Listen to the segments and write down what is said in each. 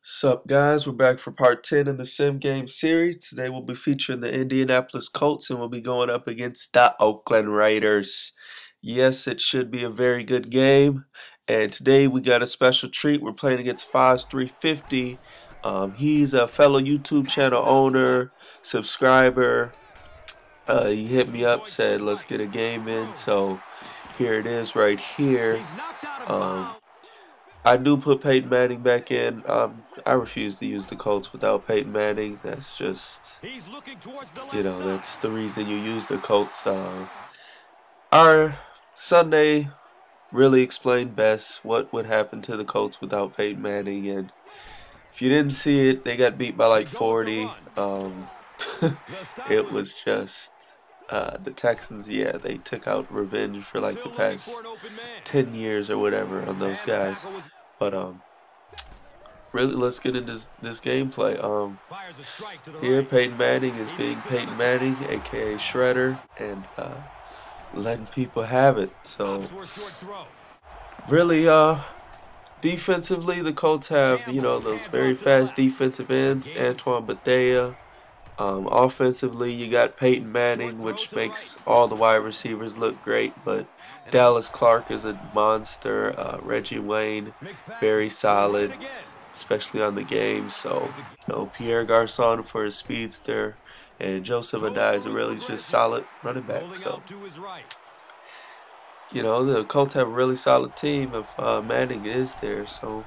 Sup guys, we're back for part 10 in the Sim Game series. Today we'll be featuring the Indianapolis Colts and we'll be going up against the Oakland Raiders. Yes, it should be a very good game. And today we got a special treat. We're playing against Foz 350. He's a fellow YouTube channel owner, subscriber. He hit me up, said let's get a game in. So here it is right here. I do put Peyton Manning back in. I refuse to use the Colts without Peyton Manning. That's just, that's the reason you use the Colts. Our Sunday really explained best what would happen to the Colts without Peyton Manning. And if you didn't see it, they got beat by like 40. It was just the Texans, yeah, they took out revenge for like the past 10 years or whatever on those guys. But really, let's get into this gameplay. Here Peyton Manning is being Peyton Manning, aka Shredder, and letting people have it. So really, defensively, the Colts have those very fast defensive ends, Antoine Bethea. Offensively, you got Peyton Manning, which makes all the wide receivers look great, but Dallas Clark is a monster. Reggie Wayne, very solid, especially on the game. So, Pierre Garçon for his speedster, and Joseph Adai is a really just solid running back. So, the Colts have a really solid team if Manning is there. So,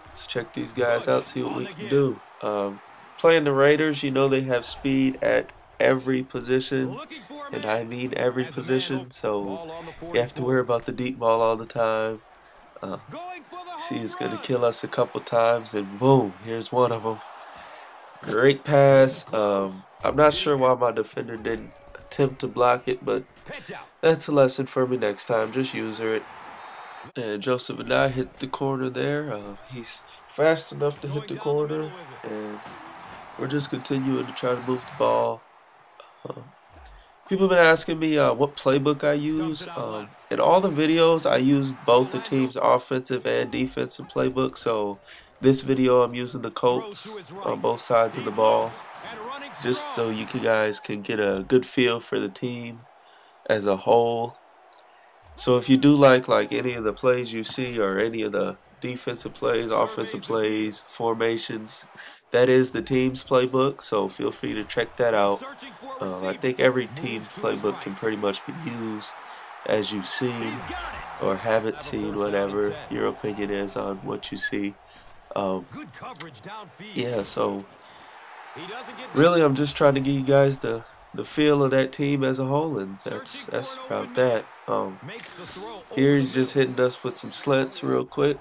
let's check these guys out, see what we can do. Playing the Raiders, they have speed at every position, and I mean every position, so you have to worry about the deep ball all the time. See, it's going to kill us a couple times, and boom, here's one of them. Great pass. I'm not sure why my defender didn't attempt to block it, but that's a lesson for me next time. Just user it. And Joseph and I hit the corner there. He's fast enough to hit the corner, and we're just continuing to try to move the ball. People have been asking me what playbook I use. In all the videos, I used both the team's offensive and defensive playbook. So this video, I'm using the Colts on both sides of the ball, just so you guys can get a good feel for the team as a whole. So if you do like any of the plays you see, or any of the defensive plays, offensive plays, formations, that is the team's playbook, so feel free to check that out. I think every team's playbook can pretty much be used as you've seen, or haven't seen, whatever your opinion is on what you see. Yeah, so really I'm just trying to give you guys the feel of that team as a whole, and that's about that. Here he's just hitting us with some slants real quick.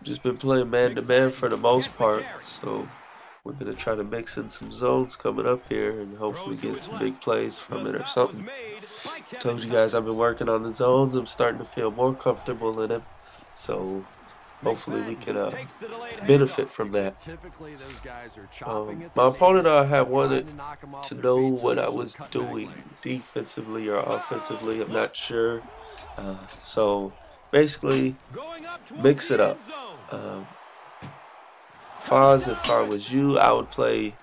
Just been playing man-to-man for the most part, so we're going to try to mix in some zones coming up here and hopefully get some big plays from it or something. Told you guys I've been working on the zones. I'm starting to feel more comfortable in them, so hopefully we can benefit from that. My opponent had wanted to know what I was doing defensively or offensively. I'm not sure. So basically, mix it up. Foz, if I was you, I would play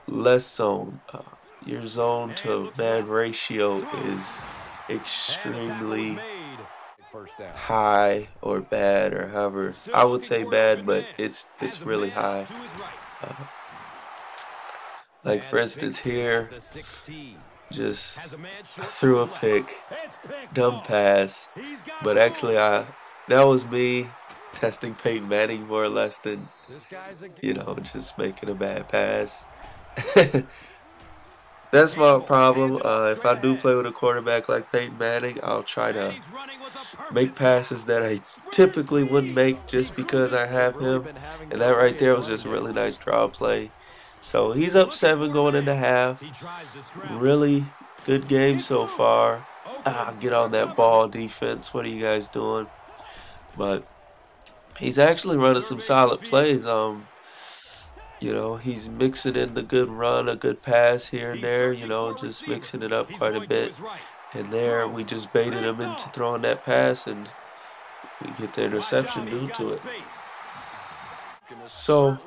less zone. Your zone to man ratio is extremely high or bad, or however. I would say bad, but it's really high. Like for instance here, just threw a pick, dumb pass, but actually that was me testing Peyton Manning more or less than, just making a bad pass. That's my problem. If I do play with a quarterback like Peyton Manning, I'll try to make passes that I typically wouldn't make just because I have him. And that right there was just a really nice draw play. So he's up 7 going into half. Really good game so far. Get on that ball, defense. What are you guys doing? But he's actually running some solid plays. He's mixing in the good run, a good pass here and there, just mixing it up quite a bit. And there, we just baited him into throwing that pass, and we get the interception due to it. So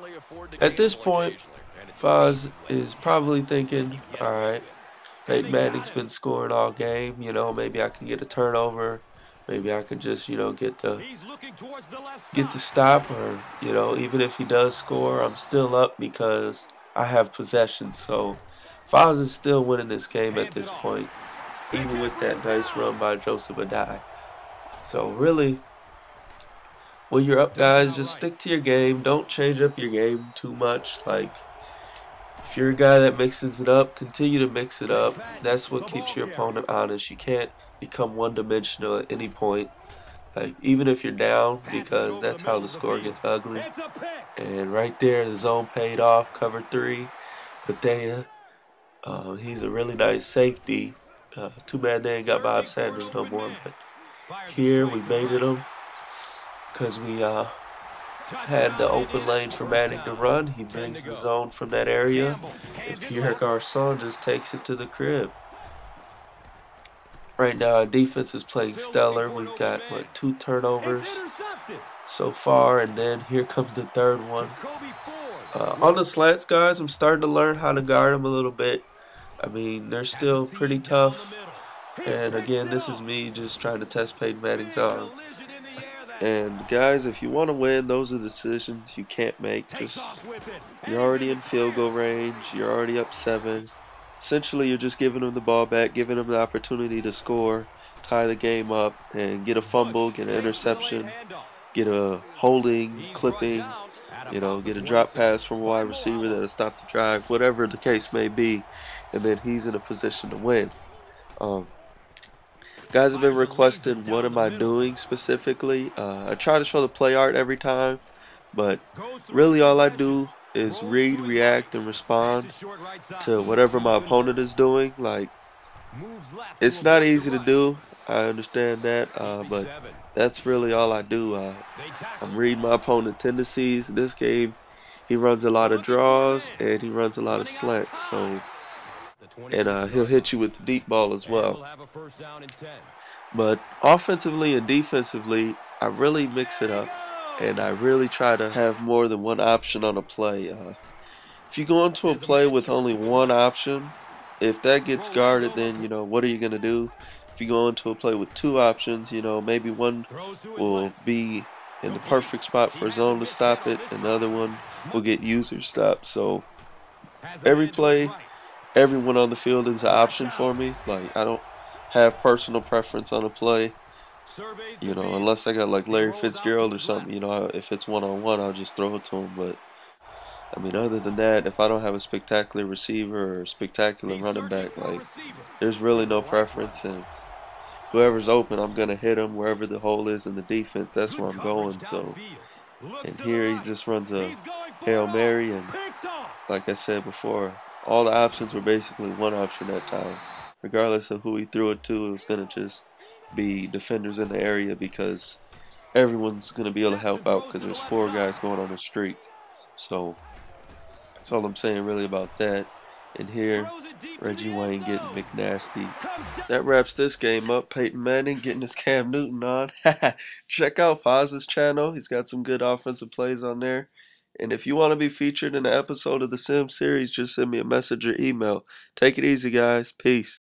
at this point, Foz is probably thinking, all right, Peyton Manning's been scoring all game. You know, maybe I can get a turnover. Maybe I can just, you know, get the stop, or you know, even if he does score, I'm still up because I have possession. So Foz is still winning this game at this point, even with that nice run by Joseph Adai. So really, when you're up, guys, just stick to your game. Don't change up your game too much. Like, if you're a guy that mixes it up, continue to mix it up. That's what keeps your opponent honest. You can't become one-dimensional at any point. Like, even if you're down, because that's how the score gets ugly. And right there, the zone paid off, cover 3. Bethea, he's a really nice safety. Too bad they ain't got Bob Sanders no more. But here we baited him because we had the open lane for Madden to run. He brings the zone from that area, and Pierre Garçon just takes it to the crib. Right now, our defense is playing stellar. We've got, what, 2 turnovers so far, and then here comes the third one. On the slants, guys, I'm starting to learn how to guard them a little bit. I mean, they're still pretty tough. And again, this is me just trying to test Peyton Manning's arm. And guys, if you want to win, those are decisions you can't make. You're already in field goal range. You're already up 7. Essentially, you're just giving them the ball back, giving them the opportunity to score, tie the game up, and get a fumble, get an interception, get a holding, clipping, you know, get a drop pass from a wide receiver that'll stop the drive, whatever the case may be, and then he's in a position to win. Guys have been requesting, what am I doing specifically? I try to show the play art every time, but really all I do is read, react, and respond to whatever my opponent is doing. Like, it's not easy to do, I understand that, but that's really all I do. I'm reading my opponent's tendencies. In this game, he runs a lot of draws and he runs a lot of slants, so, and he'll hit you with the deep ball as well. But offensively and defensively, I really mix it up, and I really try to have more than one option on a play. If you go into a play with only one option, if that gets guarded, then, you know, what are you going to do? If you go into a play with 2 options, you know, maybe one will be in the perfect spot for a zone to stop it, and the other one will get user stopped. So every play, everyone on the field is an option for me. Like, I don't have personal preference on a play, you know, unless I got like Larry Fitzgerald or something. You know, if it's one-on-one, I'll just throw it to him. But I mean, other than that, if I don't have a spectacular receiver or a spectacular running back, like, there's really no preference, and whoever's open, I'm gonna hit him wherever the hole is in the defense. That's where I'm going. So, and here he just runs a Hail Mary, and like I said before, all the options were basically one option that time. Regardless of who he threw it to, it was going to just be defenders in the area, because everyone's going to be able to help out because there's 4 guys going on a streak. So that's all I'm saying really about that. And here, Reggie Wayne getting McNasty. That wraps this game up. Peyton Manning getting his Cam Newton on. Check out Foz's channel. He's got some good offensive plays on there. And if you want to be featured in an episode of the Sim series, just send me a message or email. Take it easy, guys. Peace.